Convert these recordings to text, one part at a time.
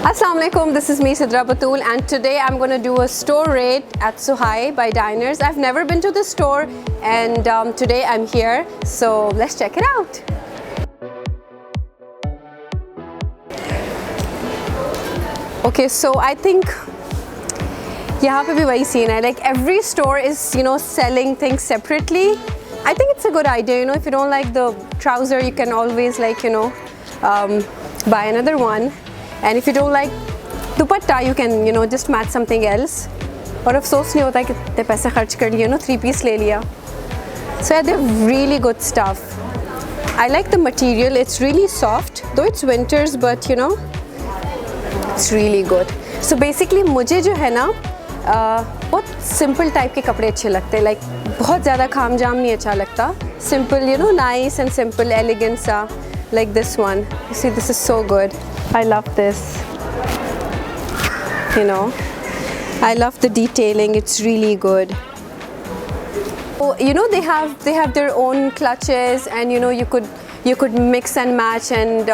Assalamu alaikum, this is me Sidra Batul, and today I'm going to do a store raid at Suhai by Diners. I've never been to the store, and today I'm here, so let's check it out. Okay, so I think यहाँ पे भी वही scene है, like every store is selling things separately. I think it's a good idea, if you don't like the trouser you can always buy another one. And if you don't like dupatta, you can just match something else. और अफसोस नहीं होता है कि इतने पैसे खर्च कर लिए 3-piece ले लिया. So yeah, they're really good stuff. I like the material. It's really soft, though it's winters, but it's really good. So basically मुझे जो है ना बहुत simple type के कपड़े अच्छे लगते हैं. Like बहुत ज़्यादा खाम जाम नहीं अच्छा लगता. Simple, nice and simple, elegant सा. Like this one. You see, this is so good. I love this. I love the detailing. It's really good. Oh, they have their own clutches, and you could mix and match, and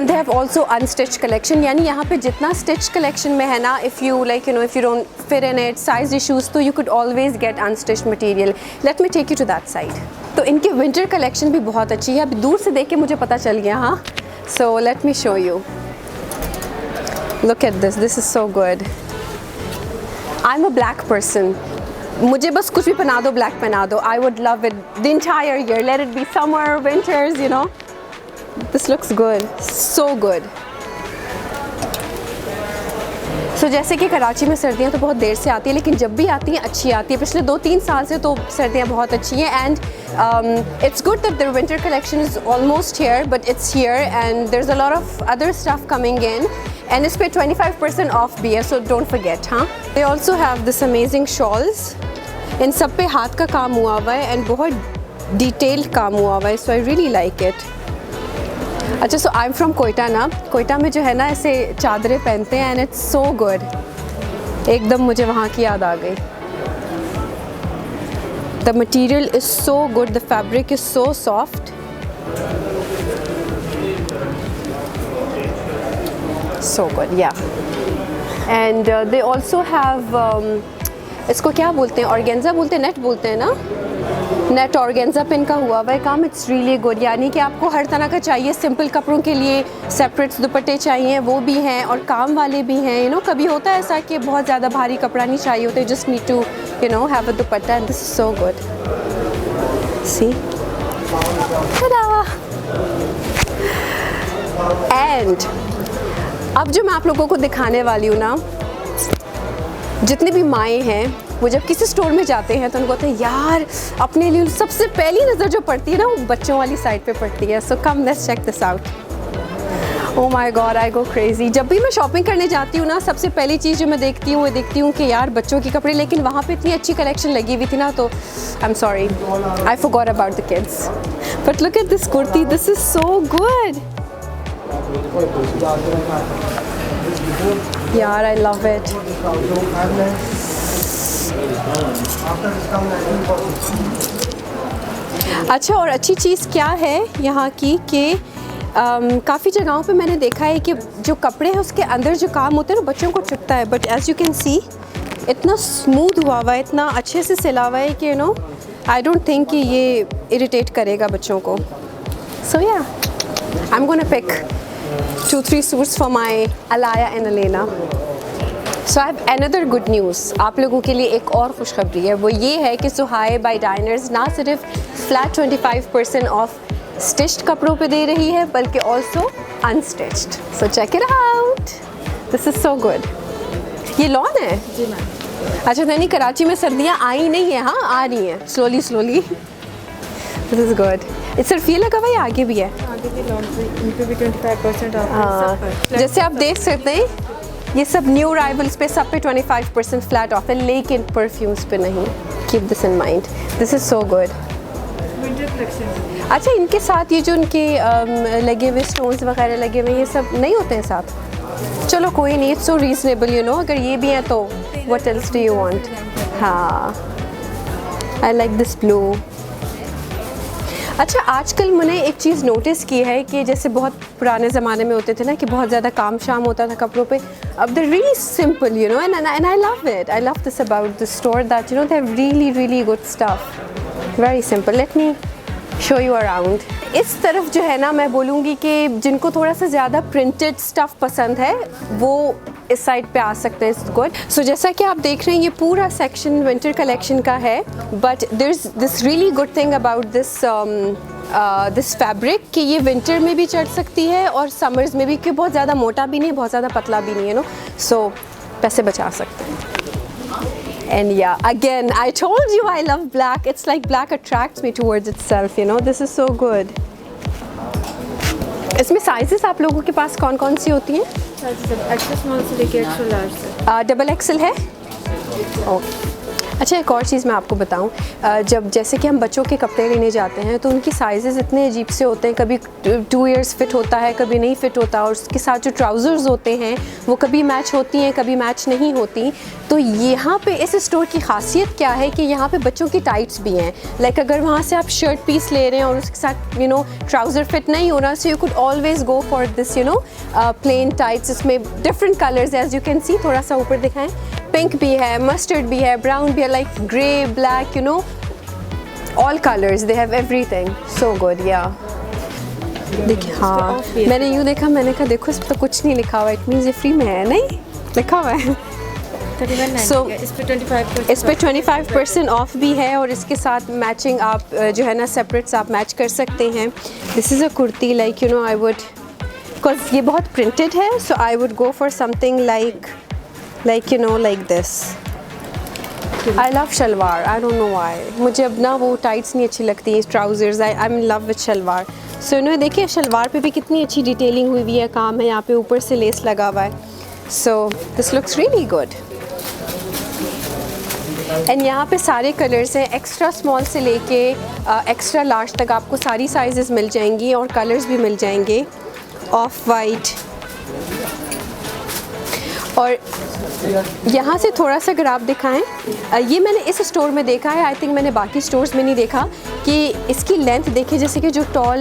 they have also unstitched collection. यानी यहाँ पे जितना stitched collection में है ना, if you if you don't fit in it, size issues, तो you could always get unstitched material. Let me take you to that side. तो इनके winter collection भी बहुत अच्छी है. अभी दूर से देख के मुझे पता चल गया हाँ. So let me show you. Look at this. This is so good. I'm a black person. मुझे बस कुछ भी पहना दो, black पहना दो. I would love it the entire year. Let it be summer, winters, This looks good. So good. So जैसे कि कराची में सर्दियाँ तो बहुत देर से आती है, लेकिन जब भी आती हैं अच्छी आती है. पिछले 2-3 साल से तो सर्दियाँ बहुत अच्छी हैं. And it's good that their winter collection is almost here, but it's here, and there's a lot of other stuff coming in, and it's 25% off भी है, so don't forget, huh? They also have this amazing shawls. इन सब पे हाथ का काम हुआ हुआ है, and बहुत detailed काम हुआ हुआ है, so I really like it. अच्छा, so I'm from कोयटा ना. कोयटा में जो है ना ऐसे चादरें पहनते हैं, and it's so good. एकदम मुझे वहाँ की याद आ गई. The material is so good. The fabric is so soft. So good, yeah. And they also have इसको क्या बोलते हैं, ऑर्गेन्जा बोलते हैं, नेट बोलते हैं ना, नेट ऑर्गेन्जा पे इनका हुआ हुआ है काम. It's really good. यानी कि आपको हर तरह का चाहिए. सिंपल कपड़ों के लिए सेपरेट दुपट्टे चाहिए, वो भी हैं, और काम वाले भी हैं. कभी होता है ऐसा कि बहुत ज़्यादा भारी कपड़ा नहीं चाहिए होता. Just need to have a dupatta, and this is so good. See? Ta-da! And अब जो मैं आप लोगों को दिखाने वाली हूँ ना, जितने भी माएँ हैं वो जब किसी स्टोर में जाते हैं तो उनको कहते हैं यार अपने लिए सबसे पहली नज़र जो पड़ती है ना वो बच्चों वाली साइड पे पड़ती है. So come let's check this out. Oh my God, I go crazy. जब भी मैं शॉपिंग करने जाती हूँ ना, सबसे पहली चीज़ जो मैं देखती हूँ कि यार बच्चों के कपड़े, लेकिन वहाँ पे इतनी अच्छी कलेक्शन लगी हुई थी ना, तो I'm sorry, I forgot about the kids. But look at this kurti. This is so good. यार I love it. अच्छा, और अच्छी चीज़ क्या है यहाँ की कि काफ़ी जगहों पे मैंने देखा है कि जो कपड़े हैं उसके अंदर जो काम होता है ना बच्चों को चुभता है, बट एज़ यू कैन सी इतना स्मूथ हुआ हुआ है, इतना अच्छे से सिला हुआ है कि आई डोंट थिंक कि ये इरिटेट करेगा बच्चों को. So yeah I am gonna pick 2-3 suits for my Alaya and Alena. So I have another good news. आप लोगों के लिए एक और खुशखबरी है. वो ये है कि सुहाई बाय डाइनर्स ना सिर्फ फ्लैट 25% ऑफ स्टिच्ड कपड़ों पे दे रही है, बल्कि also unstitched. So check it out. This is so good. ये लॉन है जी मैम. अच्छा, यानी कराची में सर्दियाँ आई नहीं है, हाँ आ रही हैं स्लोली. This is good. इस सिर्फ ये लगा हुआ है, आगे भी है, आगे भी लॉन पे इनको भी 25% ऑफ. हाँ, जैसे आप देख सकते हैं ये सब न्यू अराइवल्स पे सब पे 25% फ्लैट ऑफ है, लेकिन परफ्यूम्स पे नहीं. Keep this in mind. This is so good. अच्छा, इनके साथ ये जो उनके लगे हुए स्टोन्स वगैरह लगे हुए ये सब नहीं होते हैं साथ. चलो कोई नहीं, इट्स सो रीजनेबल अगर ये भी हैं तो what else do you want. हाँ, आई लाइक दिस ब्लू. अच्छा, आजकल मैंने एक चीज़ नोटिस की है कि जैसे बहुत पुराने ज़माने में होते थे ना कि बहुत ज़्यादा काम शाम होता था कपड़ों पे, अब they're really simple, you know, and I love it. I love this about the store that, you know, they have really good stuff. Very simple. Let me show you around. इस तरफ जो है ना, मैं बोलूँगी कि जिनको थोड़ा सा ज़्यादा प्रिंटेड स्टफ़ पसंद है वो इस साइड पे आ सकते हैं. It's good. सो जैसा कि आप देख रहे हैं ये पूरा सेक्शन विंटर कलेक्शन का है, but there is this really good thing about this fabric कि ये विंटर में भी चढ़ सकती है और समर्स में भी, कि बहुत ज़्यादा मोटा भी नहीं, बहुत ज़्यादा पतला भी नहीं है, नो. सो पैसे बचा सकते हैं. And yeah, again, I told you I love black. It's like black attracts me towards itself, you know. This is so good. इसमें साइजेस आप लोगों के पास कौन कौन सी होती हैं? एक्स्ट्रा स्मॉल से लेके एक्स्ट्रा लार्ज तक. डबल एक्सल है? ओके. अच्छा, एक और चीज़ मैं आपको बताऊं, जब जैसे कि हम बच्चों के कपड़े लेने जाते हैं तो उनकी साइजेस इतने अजीब से होते हैं, कभी 2 इयर्स फिट होता है, कभी नहीं फिट होता, और उसके साथ जो ट्राउज़र्स होते हैं वो कभी मैच होती हैं, कभी मैच नहीं होती. तो यहाँ पे इस स्टोर की खासियत क्या है कि यहाँ पे बच्चों की टाइट्स भी हैं. लाइक अगर वहाँ से आप शर्ट पीस ले रहे हैं और उसके साथ यू नो ट्राउज़र फिट नहीं हो रहा, so you could always go for this you know plain tights. इसमें different colours as you can see, थोड़ा सा ऊपर दिखाएं, पिंक भी है, मस्टर्ड भी है, ब्राउन भी है, like grey, black, you know, all colours, they have everything. So good. या देखिए, हाँ मैंने यूँ देखा, मैंने कहा देखो इस पर कुछ नहीं लिखा हुआ, इट मीन्स ये फ्री में है. नहीं लिखा हुआ है. सो इस पे 25% ऑफ भी है और इसके साथ मैचिंग आप जो है ना सेपरेट्स आप मैच कर सकते हैं. This is a kurti, like you know I would, because ये बहुत प्रिंटेड है, so I would go for something like you know like this. I love shalwar. I don't know why. मुझे अब ना वो टाइट्स नहीं अच्छी लगती, trousers. I'm in love with shalwar. So इन्होंने देखिए शलवार पे भी कितनी अच्छी डिटेलिंग हुई हुई है, काम है, यहाँ पे ऊपर से लेस लगा हुआ है. So this looks really good. And यहाँ पे सारे कलर्स हैं, एक्स्ट्रा स्मॉल से लेके एक्स्ट्रा लार्ज तक आपको सारी साइजेस मिल जाएंगी और कलर्स भी मिल जाएंगे. ऑफ वाइट, और यहाँ से थोड़ा सा अगर आप दिखाएं, ये मैंने इस स्टोर में देखा है, आई थिंक मैंने बाकी स्टोर्स में नहीं देखा, कि इसकी लेंथ देखिए, जैसे कि जो टॉल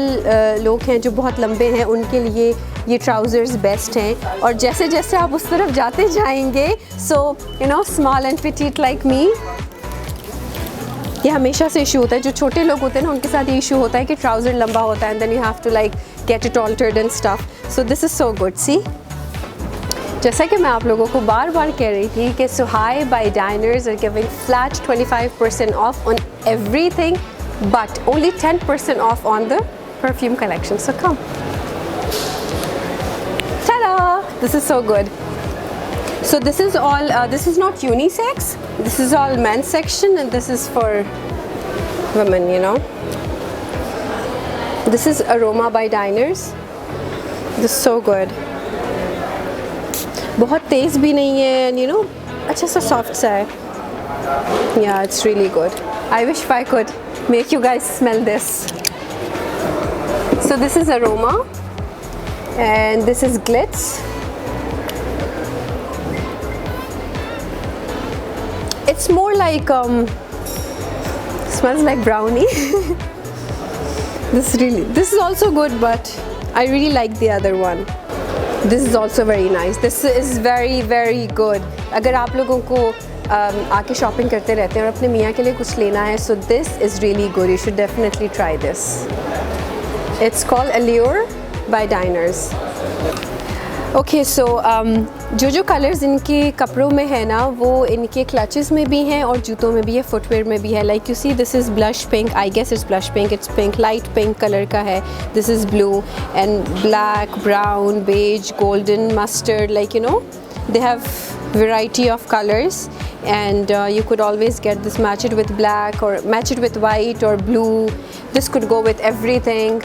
लोग हैं, जो बहुत लंबे हैं, उनके लिए ये ट्राउज़र्स बेस्ट हैं. और जैसे जैसे आप उस तरफ जाते जाएंगे, so you know small and petite like me, ये हमेशा से इशू होता है. जो छोटे लोग होते हैं ना, उनके साथ ये इशू होता है कि ट्राउज़र लंबा होता है, and then you have to like get it altered and stuff. So this is so good. See, जैसा कि मैं आप लोगों को बार बार कह रही थी कि सुहाई by Diners are giving flat 25% off on everything, but only 10% off on the perfume collection. So come. Ta-da! This is so good. So this is all, this is not unisex, this is all men's section, and this is for women, you know. This is Aroma by Diners. This is so good. बहुत तेज़ भी नहीं है, and you know अच्छा सा soft सा है. Yeah, it's really good. I wish I could make you guys smell this. So this is Aroma and this is Glitz. It's more like smells like brownie. This is also good, but I really like the other one. This is also very nice. This is very good. अगर आप लोगों को आके shopping करते रहते हैं और अपने मियाँ के लिए कुछ लेना है, so this is really good. You should definitely try this. It's called Allure by Diners. Okay, so जो कलर्स इनके कपड़ों में है ना, वो इनके क्लचेस में भी हैं और जूतों में भी है, फुटवेयर में भी है. Like you see, this is blush pink, I guess it's blush pink, it's pink, light pink colour का है. This is blue and black, brown, beige, golden, mustard, like you know they have variety of colors, and you could always get this, match it with black or match it with white or blue. This could go with everything.